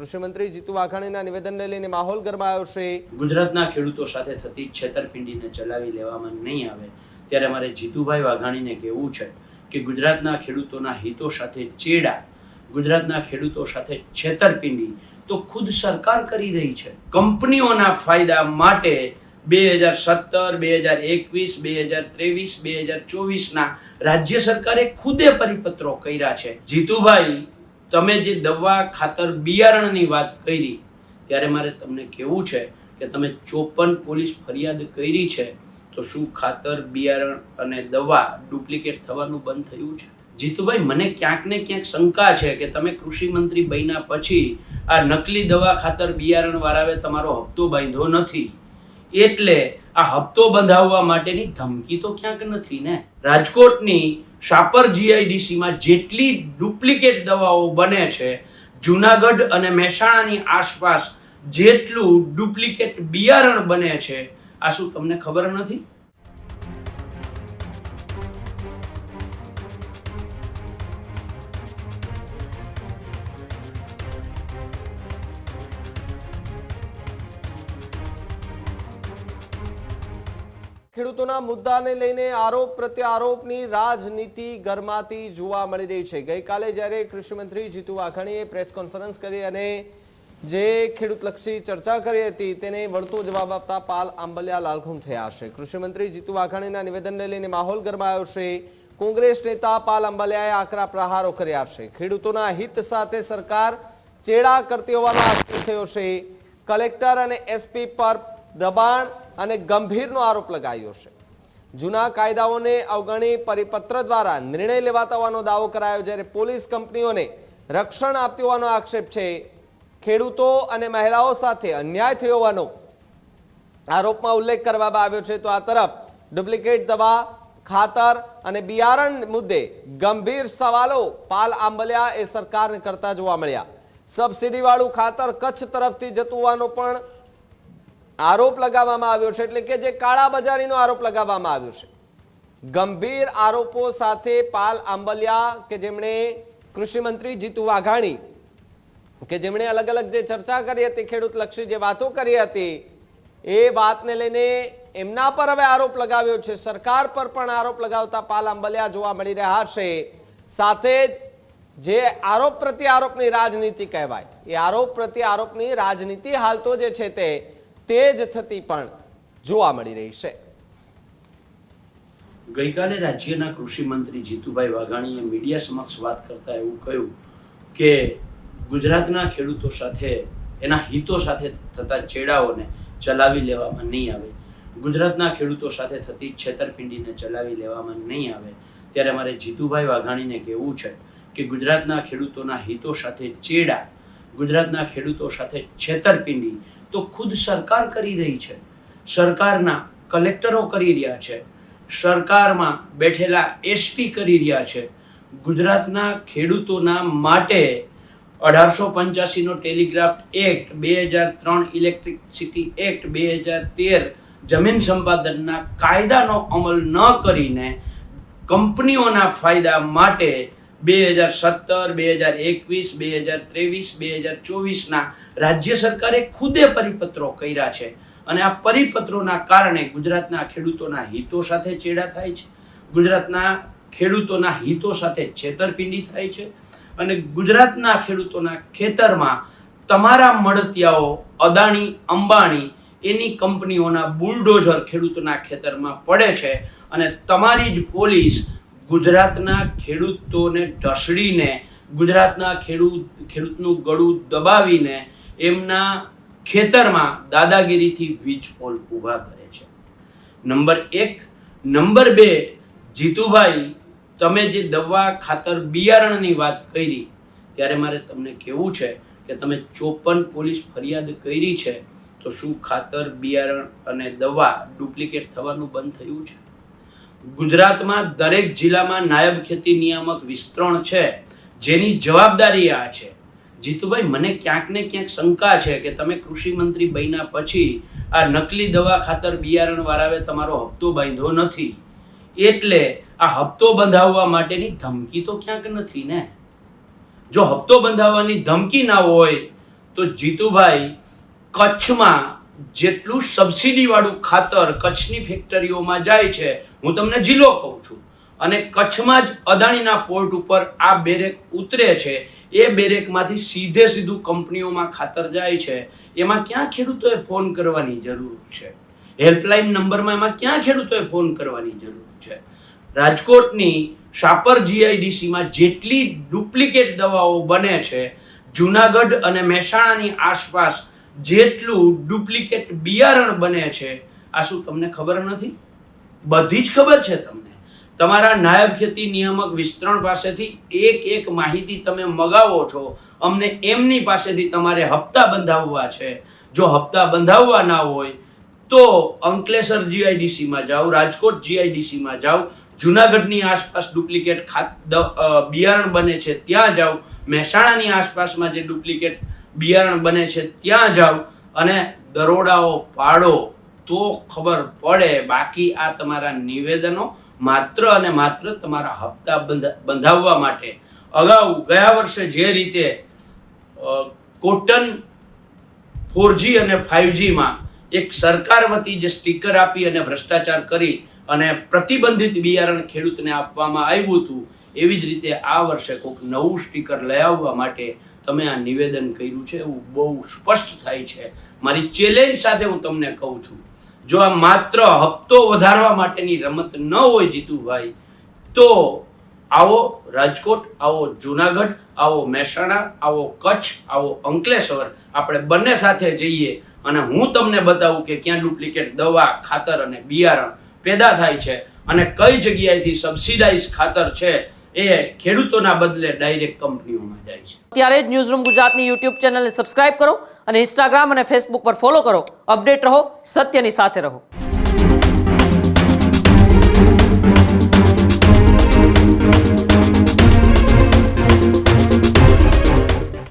કૃષિમંત્રી જીતુ વાઘાણીના નિવેદનને લઈને માહોલ ગરમાયો છે। ગુજરાતના ખેડૂતો સાથે થતી છેતરપિંડીને ચલાવી લેવામાં નહીં આવે ત્યારે મારે જીતુભાઈ વાઘાણીને કહેવું છે કે ગુજરાતના ખેડૂતોના હિતો સાથે ચેડા, ગુજરાતના ખેડૂતો સાથે છેતરપિંડી તો ખુદ સરકાર કરી રહી છે। કંપનીઓના ફાયદા માટે 2017, 2021, 2023, 2024ના રાજ્ય સરકારે ખુદે પરિપત્રો કર્યા છે। જીતુભાઈ, તમે જે દવા, ખાતર, બિયારણની વાત કરી ત્યારે મારે તમને કહેવું છે કે તમે 54 પોલીસ ફરિયાદ કરી છે, તો શું ખાતર, બિયારણ અને દવા ડુપ્લિકેટ થવાનું બંધ થયું છે? જીતુભાઈ, મને ક્યાંક ને ક્યાંક શંકા છે કે તમે કૃષિ મંત્રી બન્યા પછી આ નકલી દવા, ખાતર, બિયારણ વાળાએ તમારો હપ્તો બાંધ્યો નથી, એટલે આ હપ્તો બંધાવવા માટેની ધમકી તો ક્યાંક નથી ને? રાજકોટની શાપર જીઆઈડીસીમાં જેટલી ડુપ્લિકેટ દવાઓ બને છે, જુનાગઢ અને મહેસાણાની આસપાસ જેટલું ડુપ્લિકેટ બિયારણ બને છે, આ શું તમને ખબર નથી? ખેડૂતોના મુદ્દાને લઈને આરોપ પ્રત્યારોપની રાજનીતિ ગરમાતી જોવા મળી રહી છે। ગઈકાલે જ્યારે કૃષિમંત્રી જીતુ વાઘાણીએ પ્રેસ કોન્ફરન્સ કરી અને જે ખેડૂતલક્ષી ચર્ચા કરી હતી તેને વળતો જવાબ આપતા પાલ આંબલિયા લાલઘુમ થયા છે। કૃષિમંત્રી જીતુ વાઘાણીના નિવેદનને લઈને માહોલ ગરમાયો છે। કોંગ્રેસ નેતા પાલ આંબલિયાએ આકરા પ્રહારો કર્યા છે। ખેડૂતોના હિત સાથે સરકાર ચેડા કરતી હોવાનો આક્ષેપ થયો છે। કલેક્ટર અને એસપી પર દબાણ અને ગંભીરનો આરોપ લગાવ્યો છે। જૂના કાયદાઓને અવગણી પરિપત્ર દ્વારા નિર્ણય લેવાતા હોવાનો દાવો કરાયો, જ્યારે પોલીસ કંપનીઓને રક્ષણ આપતી હોવાનો આક્ષેપ છે। ખેડૂતો અને મહિલાઓ સાથે અન્યાય થયો હોવાનો આરોપમાં ઉલ્લેખ કરવામાં આવ્યો છે। તો આ તરફ ડુપ્લિકેટ દવા, ખાતર અને બિયારણ મુદ્દે ગંભીર સવાલો પાલ આંબલિયા એ સરકારને કરતા જોવા મળ્યા। સબસિડી વાળું ખાતર કચ્છ તરફથી જતું હોવાનો પણ આરોપ લગાવવામાં આવ્યો છે, એટલે કે જે કાળા બજારીનો આરોપ લગાવવામાં આવ્યો છે। ગંભીર આરોપો સાથે પાલ આંબલિયા કે જેમણે કૃષિમંત્રી જીતુ વાઘાણી કે જેમણે અલગ અલગ જે ચર્ચા કરી હતી, ખેડૂત લક્ષી જે વાતો કરી હતી, એ વાતને લઈને એમના પર હવે આરોપ લગાવ્યો છે। સરકાર પર પણ આરોપ લગાવતા પાલ આંબલિયા જોવા મળી રહ્યા છે। સાથે જ જે આરોપ પ્રત્યારોપની રાજનીતિ કહેવાય, એ આરોપ પ્રત્યારોપની રાજનીતિ હાલ તો જે છે તે તેજ થતી પણ જોવા મળી રહી છે। ગઈકાલે રાજ્યના કૃષિ મંત્રી જીતુભાઈ વાઘાણીએ મીડિયા સમક્ષ વાત કરતા એવું કહ્યું કે ગુજરાતના ખેડૂતો સાથે, એના હિતો સાથે થતા ચેડાઓને ચલાવી લેવામાં નહીં આવે, ગુજરાતના ખેડૂતો સાથે થતી છેતરપિંડીને ચલાવી લેવામાં નહીં આવે ત્યારે મારે જીતુભાઈ વાઘાણીને કહેવું છે કે ગુજરાતના ખેડૂતોના હિતો સાથે ચેડા, ગુજરાતના ખેડૂતો સાથે છેતરપિંડી તો ખુદ સરકાર કરી રહી છે। સરકારના કલેક્ટરો કરી રહ્યા છે, સરકારમાં બેઠેલા એસપી કરી રહ્યા છે। ગુજરાતના ખેડૂતોના માટે 1885નો ટેલિગ્રાફ એક્ટ, 2003 ઇલેક્ટ્રિસિટી એક્ટ, 2013 જમીન સંપાદનના કાયદાનો અમલ ન કરીને કંપનીઓના ફાયદા માટે 2017, 2021, 2023, 2024ના રાજ્ય સરકારે ખુદે પરિપત્રો કર્યા છે, અને આ પરિપત્રોના કારણે ગુજરાતના ખેડૂતોના હિતો સાથે ચેડા થાય છે, ગુજરાતના ખેડૂતોના હિતો સાથે છેતરપિંડી થાય છે, અને ગુજરાતના ખેડૂતોના ખેતરમાં તમારા મળતિયાઓ અદાણી, અંબાણી એની કંપનીઓના બુલડોઝર ખેડૂતોના ખેતરમાં પડે છે, અને તમારી જ પોલીસ ગુજરાતના ખેડૂતોને ઢસડીને, ગુજરાતના ખેડૂતનું ગળું દબાવીને એમના ખેતરમાં દાદાગીરીથી વીજ પોલ ઊભા કરે છે। નંબર 1। નંબર 2, જીતુભાઈ, તમે જે દવા, ખાતર, બિયારણની વાત કરી ત્યારે મારે તમને કહેવું છે કે તમે 54 પોલીસ ફરિયાદ કરી છે, તો શું ખાતર, બિયારણ અને દવા ડુપ્લિકેટ થવાનું બંધ થયું છે? ગુજરાતમાં દરેક જિલ્લામાં નાયબ ખેતી નિયામક વિસ્તરણ છે, જેની જવાબદારી આ છે। જીતુભાઈ, મને ક્યાંક ને ક્યાંક શંકા છે કે તમે કૃષિ મંત્રી બન્યા પછી આ નકલી દવા, ખાતર, બિયારણ વાળાએ તમારો હપ્તો બાંધ્યો નથી, એટલે આ હપ્તો બંધાવવા માટેની ધમકી તો ક્યાંક નથી ને? જો હપ્તો બંધાવવાની ધમકી ના હોય તો જીતુભાઈ કચ્છમાં જેટલું સબસિડીવાળું ખાતર કચ્છની ફેક્ટરીઓમાં જાય છે, હું તમને જિલ્લો કહું છું, અને કચ્છમાં જ અદાણીના પોર્ટ ઉપર આ બેરેક ઉતરે છે, એ બેરેકમાંથી સીધું કંપનીઓમાં ખાતર જાય છે. એમાં ક્યાં ખેડૂતોએ ફોન કરવાની જરૂર છે? હેલ્પલાઇન નંબરમાં એમાં ક્યાં ખેડૂતોએ ફોન કરવાની જરૂર છે? રાજકોટની શાપર જીઆઈડીસીમાં જેટલી ડુપ્લિકેટ દવાઓ બને છે, જુનાગઢ અને મહેસાણાની આસપાસ જેટલું ડુપ્લિકેટ બિયારણ બને છે, આ શું તમને ખબર નથી? બધી જ ખબર છે તમને. તમારા નાયબ ખેતી નિયામક વિસ્તરણ પાસેથી એક માહિતી તમે મગાવો છો. અમને એમની પાસેથી તમારે હપ્તા બંધાવવા છે. જો હપ્તા બંધાવવા ના હોય તો અંકલેશ્વર જીઆઈડીસીમાં જાઓ, રાજકોટ જીઆઈડીસીમાં જાઓ, જુનાગઢની આસપાસ ડુપ્લિકેટ બિયારણ બને છે ત્યાં જાઓ, મહેસાણાની આસપાસમાં જે ડુપ્લિકેટ બિયારણ બને છે ત્યાં જાઓ અને દરોડાઓ પાડો તો ખબર પડે. બાકી આ તમારા નિવેદનો માત્ર અને માત્ર તમારા હપ્તા બંધાવવા માટે. અગાઉ ગયા વર્ષે જે રીતે કોટન 4G અને 5Gમાં એક સરકાર વતી જે સ્ટીકર આપી અને ભ્રષ્ટાચાર કરી અને પ્રતિબંધિત બિયારણ ખેડૂતને આપવામાં આવ્યું હતું, એવી જ રીતે આ વર્ષે કોઈક નવું સ્ટીકર લઈ આવવા માટે તમે આ નિવેદન કર્યું છે એવું બહુ સ્પષ્ટ થાય છે. મારી ચેલેન્જ સાથે હું તમને કહું છું, જો આ માત્ર હપ્તો વધારવા માટેની રમત ન હોય જીતુભાઈ, તો આવો રાજકોટ, આવો જુનાગઢ, આવો મહેસાણા, આવો કચ્છ, આવો અંકલેશ્વર, આપણે બંને સાથે જઈએ અને હું તમને બતાવું કે ક્યાં ડુપ્લિકેટ દવા, ખાતર અને બિયારણ પેદા થાય છે અને કઈ જગ્યાએથી સબસિડાઇઝ ખાતર છે એ ખેડૂતોના બદલે ડાયરેક્ટ કંપનીઓમાં જાય છે. ત્યારે જ ન્યૂઝરૂમ ગુજરાતની યુટ્યુબ ચેનલને સબસ્ક્રાઇબ કરો અને ઇન્સ્ટાગ્રામ અને ફેસબુક પર ફોલો કરો. અપડેટ રહો, સત્યની સાથે રહો.